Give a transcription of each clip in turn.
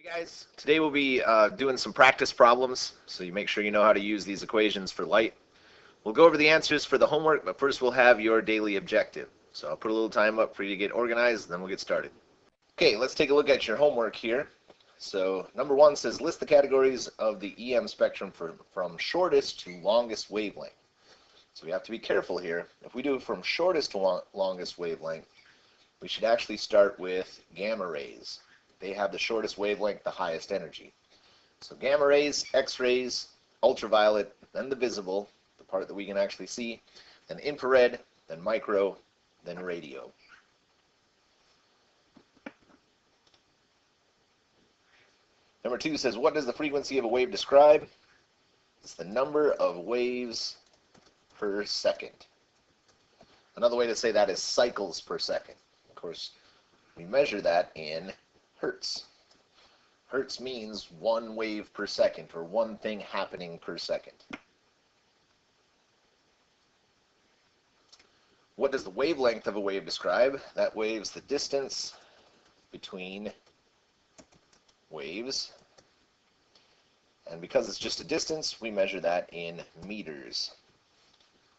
Hey guys, today we'll be doing some practice problems, so you make sure you know how to use these equations for light. We'll go over the answers for the homework, but first we'll have your daily objective. So I'll put a little time up for you to get organized, and then we'll get started. Okay, let's take a look at your homework here. So number one says list the categories of the EM spectrum from shortest to longest wavelength. So we have to be careful here. If we do it from shortest to longest wavelength, we should actually start with gamma rays. They have the shortest wavelength, the highest energy. So gamma rays, X-rays, ultraviolet, then the visible, the part that we can actually see, then infrared, then micro, then radio. Number two says, what does the frequency of a wave describe? It's the number of waves per second. Another way to say that is cycles per second. Of course, we measure that in hertz. Hertz means 1 wave per second, or one thing happening per second. What does the wavelength of a wave describe? That wave's the distance between waves. And because it's just a distance, we measure that in meters.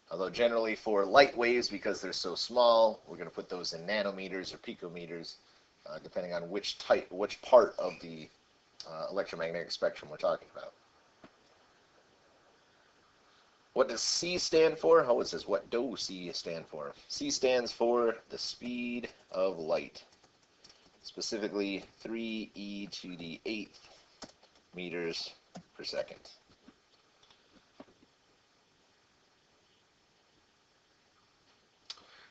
Although generally for light waves, because they're so small, we're going to put those in nanometers or picometers, depending on which part of the electromagnetic spectrum we're talking about. What does C stand for? Oh, it says what do C stand for? C stands for the speed of light, specifically 3e to the 8th meters per second.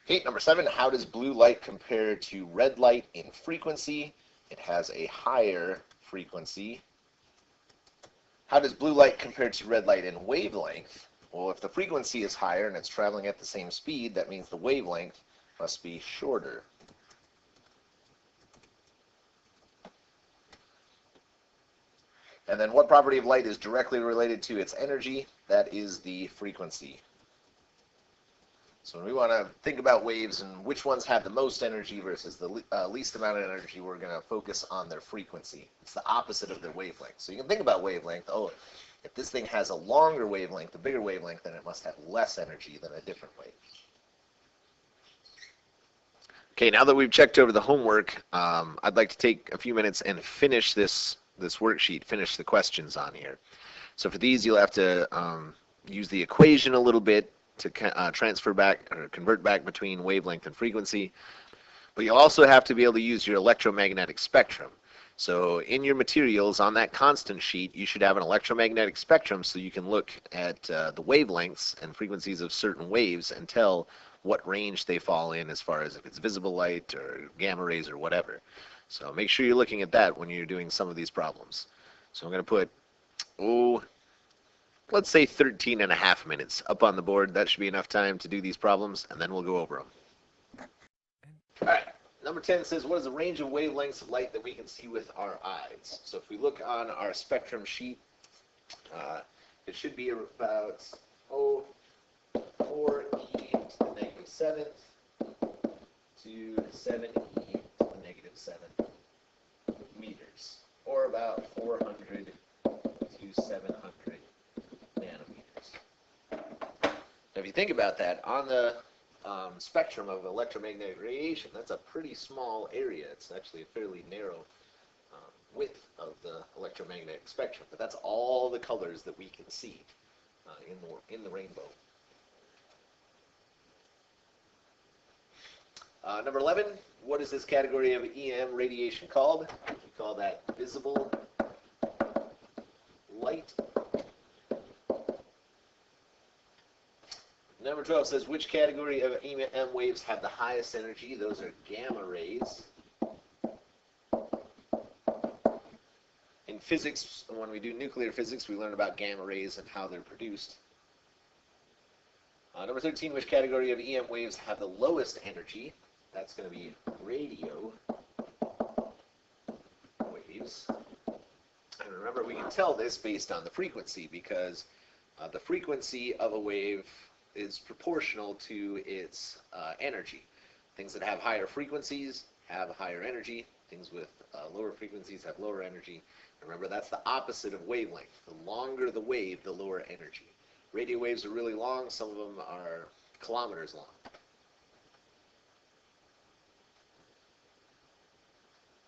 Okay, number 7, how does blue light compare to red light in frequency? It has a higher frequency. How does blue light compare to red light in wavelength? Well, if the frequency is higher and it's traveling at the same speed, that means the wavelength must be shorter. And then what property of light is directly related to its energy? That is the frequency. So when we want to think about waves and which ones have the most energy versus the least amount of energy, we're going to focus on their frequency. It's the opposite of their wavelength. So you can think about wavelength. Oh, if this thing has a longer wavelength, a bigger wavelength, then it must have less energy than a different wave. Okay, now that we've checked over the homework, I'd like to take a few minutes and finish this worksheet, finish the questions on here. So for these, you'll have to use the equation a little bit to transfer back or convert back between wavelength and frequency. But you'll also have to be able to use your electromagnetic spectrum. So in your materials on that constant sheet, you should have an electromagnetic spectrum so you can look at the wavelengths and frequencies of certain waves and tell what range they fall in as far as if it's visible light or gamma rays or whatever. So make sure you're looking at that when you're doing some of these problems. So I'm going to put, let's say 13 and a half minutes up on the board. That should be enough time to do these problems, and then we'll go over them. All right, number 10 says, what is the range of wavelengths of light that we can see with our eyes? So if we look on our spectrum sheet, it should be about 4e to the negative 7th to 7e to the negative 7th meters, or about 400 to 700 nanometers. Now, if you think about that, on the spectrum of electromagnetic radiation, that's a pretty small area. It's actually a fairly narrow width of the electromagnetic spectrum, but that's all the colors that we can see in the rainbow. Number 11, what is this category of EM radiation called? We call that visible light. Number 12 says, which category of EM waves have the highest energy? Those are gamma rays. In physics, when we do nuclear physics, we learn about gamma rays and how they're produced. Number 13, which category of EM waves have the lowest energy? That's going to be radio waves. And remember, we can tell this based on the frequency, because the frequency of a wave is proportional to its energy. Things that have higher frequencies have higher energy. Things with lower frequencies have lower energy. Remember, that's the opposite of wavelength. The longer the wave, the lower energy. Radio waves are really long. Some of them are kilometers long.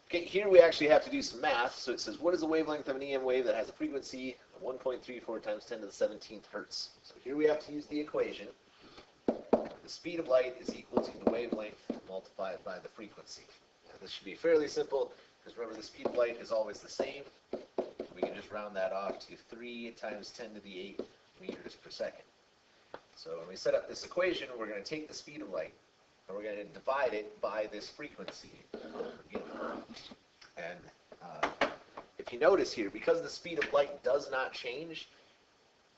Okay, here we actually have to do some math. So it says, what is the wavelength of an EM wave that has a frequency of 1.34 times 10 to the 17th hertz? So here we have to use the equation. The speed of light is equal to the wavelength multiplied by the frequency. Now, this should be fairly simple, because remember, the speed of light is always the same. We can just round that off to 3 times 10 to the 8 meters per second. So when we set up this equation, we're going to take the speed of light, and we're going to divide it by this frequency. And if you notice here, because the speed of light does not change,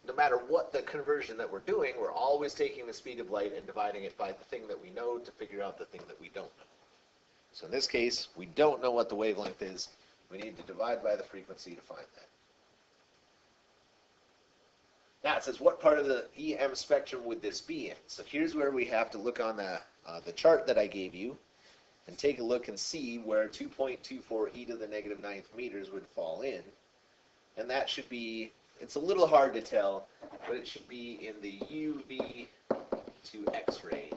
no matter what the conversion that we're doing, we're always taking the speed of light and dividing it by the thing that we know to figure out the thing that we don't know. So in this case, we don't know what the wavelength is. We need to divide by the frequency to find that. Now it says, what part of the EM spectrum would this be in? So here's where we have to look on the chart that I gave you and take a look and see where 2.24 e to the negative 9th meters would fall in. And that should be, it's a little hard to tell, but it should be in the UV to X-ray.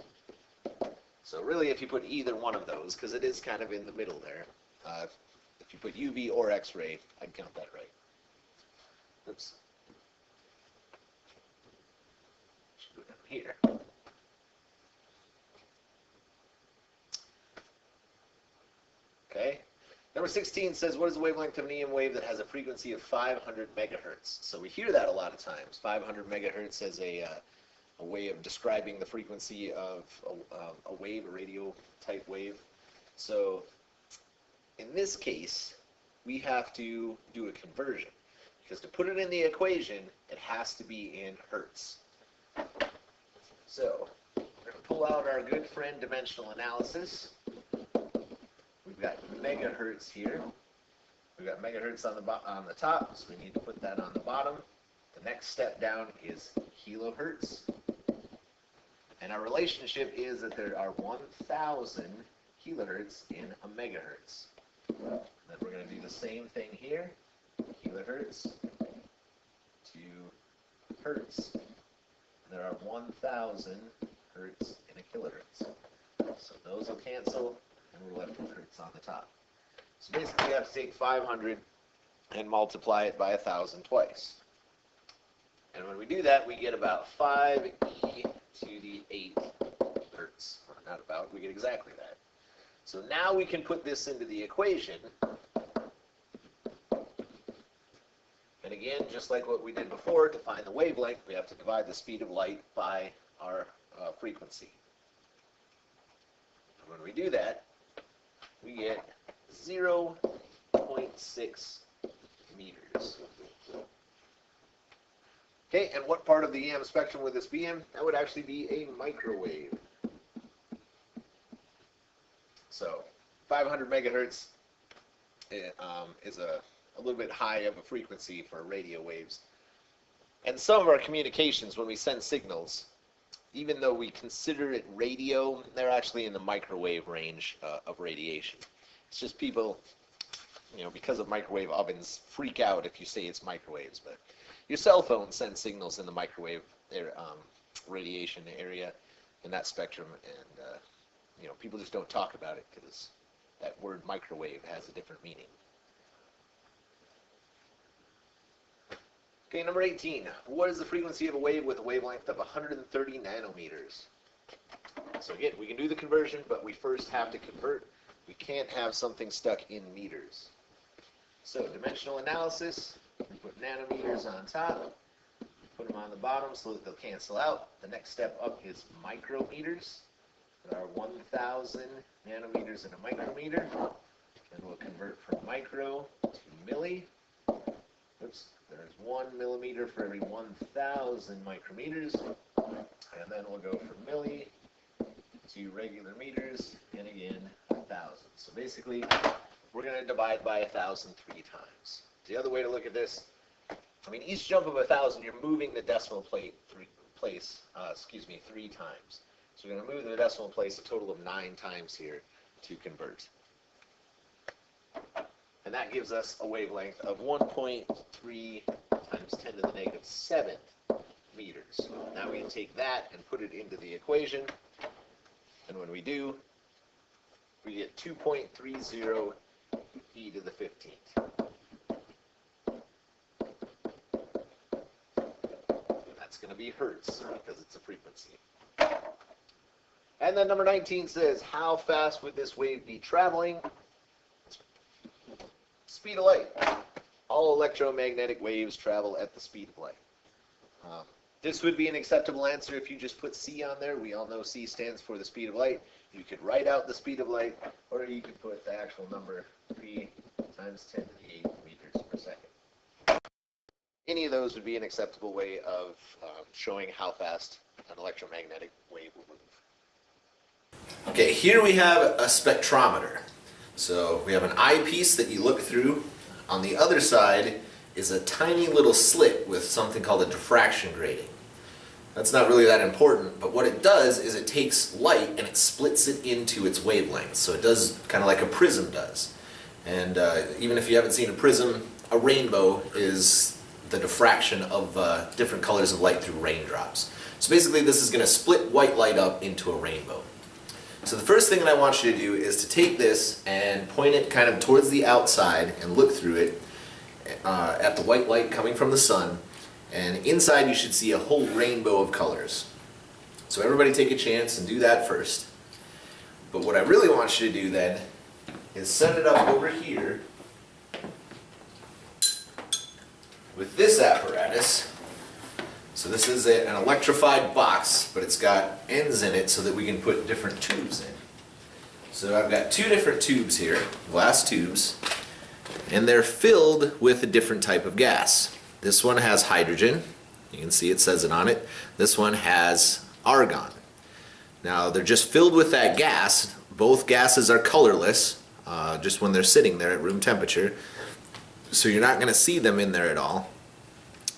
So really, if you put either one of those, because it is kind of in the middle there, if you put UV or X-ray, I'd count that right. Oops. Should go down here. Okay. Number 16 says, what is the wavelength of an EM wave that has a frequency of 500 megahertz? So we hear that a lot of times. 500 megahertz as a way of describing the frequency of a wave, a radio type wave. So in this case, we have to do a conversion, because to put it in the equation, it has to be in hertz. So we're going to pull out our good friend dimensional analysis. We've got megahertz here. We've got megahertz on the top, so we need to put that on the bottom. The next step down is kilohertz. And our relationship is that there are 1,000 kilohertz in a megahertz. Then we're going to do the same thing here, kilohertz to hertz. There are 1,000 hertz in a kilohertz. So those will cancel, and we're left with hertz on the top. So basically we have to take 500 and multiply it by 1,000 twice. And when we do that, we get about 5e to the 8 hertz. Not about, we get exactly that. So now we can put this into the equation. And again, just like what we did before, to find the wavelength, we have to divide the speed of light by our frequency. And when we do that, we get 0.6 meters. Okay, and what part of the EM spectrum would this be in? That would actually be a microwave. So 500 megahertz is a little bit high of a frequency for radio waves. And some of our communications, when we send signals, even though we consider it radio, they're actually in the microwave range of radiation. It's just people, you know, because of microwave ovens, freak out if you say it's microwaves. But your cell phone sends signals in the microwave radiation area in that spectrum, and you know, people just don't talk about it because that word microwave has a different meaning. Okay, number 18. What is the frequency of a wave with a wavelength of 130 nanometers? So again, we can do the conversion, but we first have to convert. We can't have something stuck in meters. So dimensional analysis, we put nanometers on top, put them on the bottom so that they'll cancel out. The next step up is micrometers. There are 1,000 nanometers in a micrometer. And we'll convert from micro to milli. Oops, there's 1 millimeter for every 1,000 micrometers. And then we'll go from milli to regular meters, and again, 1,000. So basically, we're going to divide by 1,000 3 times. The other way to look at this, I mean, each jump of 1,000, you're moving the decimal place 3 times. So we're going to move the decimal place a total of 9 times here to convert. And that gives us a wavelength of 1.3 times 10 to the negative 7 meters. Now we can take that and put it into the equation, and when we do, we get 2.30 e to the 15th. That's going to be hertz because it's a frequency. And then number 19 says, how fast would this wave be traveling? Speed of light. All electromagnetic waves travel at the speed of light. This would be an acceptable answer if you just put c on there. We all know c stands for the speed of light. You could write out the speed of light, or you could put the actual number 3 times 10 to the 8 meters per second. Any of those would be an acceptable way of showing how fast an electromagnetic wave will move. Okay, here we have a spectrometer. So we have an eyepiece that you look through. On the other side is a tiny little slit with something called a diffraction grating. That's not really that important, but what it does is it takes light and it splits it into its wavelengths. So it does kind of like a prism does. And even if you haven't seen a prism, a rainbow is the diffraction of different colors of light through raindrops. So basically this is going to split white light up into a rainbow. So the first thing that I want you to do is to take this and point it kind of towards the outside and look through it at the white light coming from the sun, and inside you should see a whole rainbow of colors. So everybody take a chance and do that first. But what I really want you to do then is set it up over here with this apparatus. So this is an electrified box, but it's got ends in it so that we can put different tubes in. So I've got two different tubes here, glass tubes, and they're filled with a different type of gas. This one has hydrogen. You can see it says it on it. This one has argon. Now they're just filled with that gas. Both gases are colorless, just when they're sitting there at room temperature. So you're not going to see them in there at all.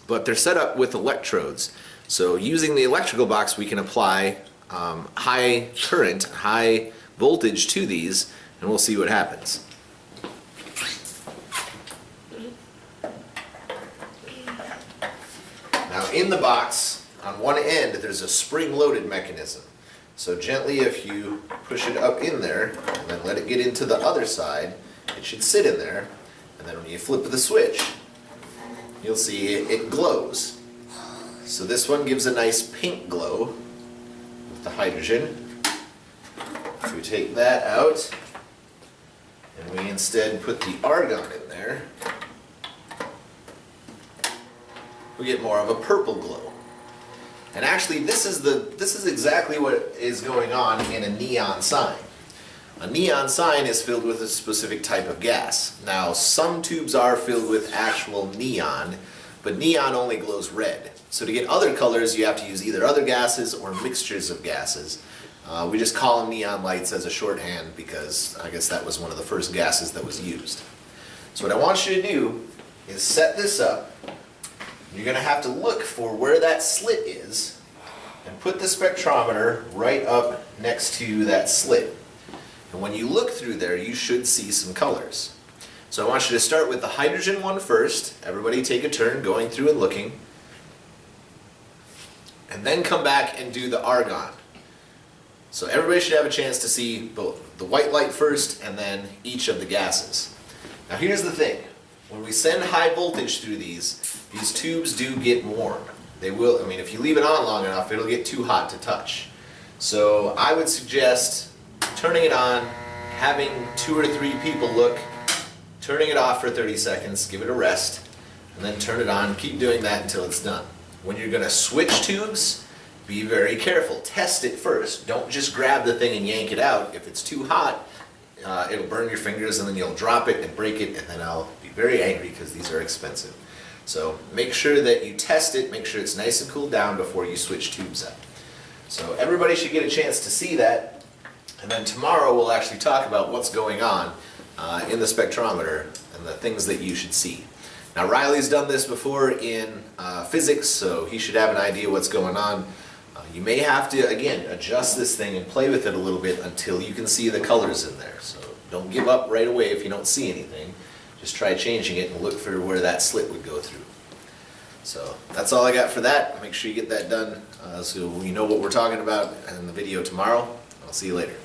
But they're set up with electrodes. So using the electrical box, we can apply high current, high voltage to these, and we'll see what happens. Now in the box, on one end, there's a spring-loaded mechanism. So gently, if you push it up in there, and then let it get into the other side, it should sit in there. And then when you flip the switch, you'll see it glows. So this one gives a nice pink glow with the hydrogen. We take that out, and we instead put the argon in there. We get more of a purple glow. And actually this is exactly what is going on in a neon sign. A neon sign is filled with a specific type of gas. Now, some tubes are filled with actual neon, but neon only glows red. So to get other colors, you have to use either other gases or mixtures of gases. We just call them neon lights as a shorthand because I guess that was one of the first gases that was used. So what I want you to do is set this up. You're going to have to look for where that slit is and put the spectrometer right up next to that slit. And when you look through there, you should see some colors. So I want you to start with the hydrogen one first. Everybody take a turn going through and looking. And then come back and do the argon. So everybody should have a chance to see both the white light first and then each of the gases. Now here's the thing. When we send high voltage through these tubes do get warm. They will, I mean, if you leave it on long enough, it'll get too hot to touch. So I would suggest turning it on, having 2 or 3 people look, turning it off for 30 seconds, give it a rest, and then turn it on. Keep doing that until it's done. When you're going to switch tubes, be very careful. Test it first. Don't just grab the thing and yank it out. If it's too hot, it'll burn your fingers and then you'll drop it and break it, and then I'll be very angry because these are expensive. So make sure that you test it, make sure it's nice and cooled down before you switch tubes up. So everybody should get a chance to see that. And then tomorrow we'll actually talk about what's going on in the spectrometer and the things that you should see. Now Riley's done this before in physics, so he should have an idea what's going on. You may have to, again, adjust this thing and play with it a little bit until you can see the colors in there. So Don't give up right away if you don't see anything. Just try changing it and look for where that slit would go through. So that's all I got for that. Make sure you get that done so we know what we're talking about in the video tomorrow. I'll see you later.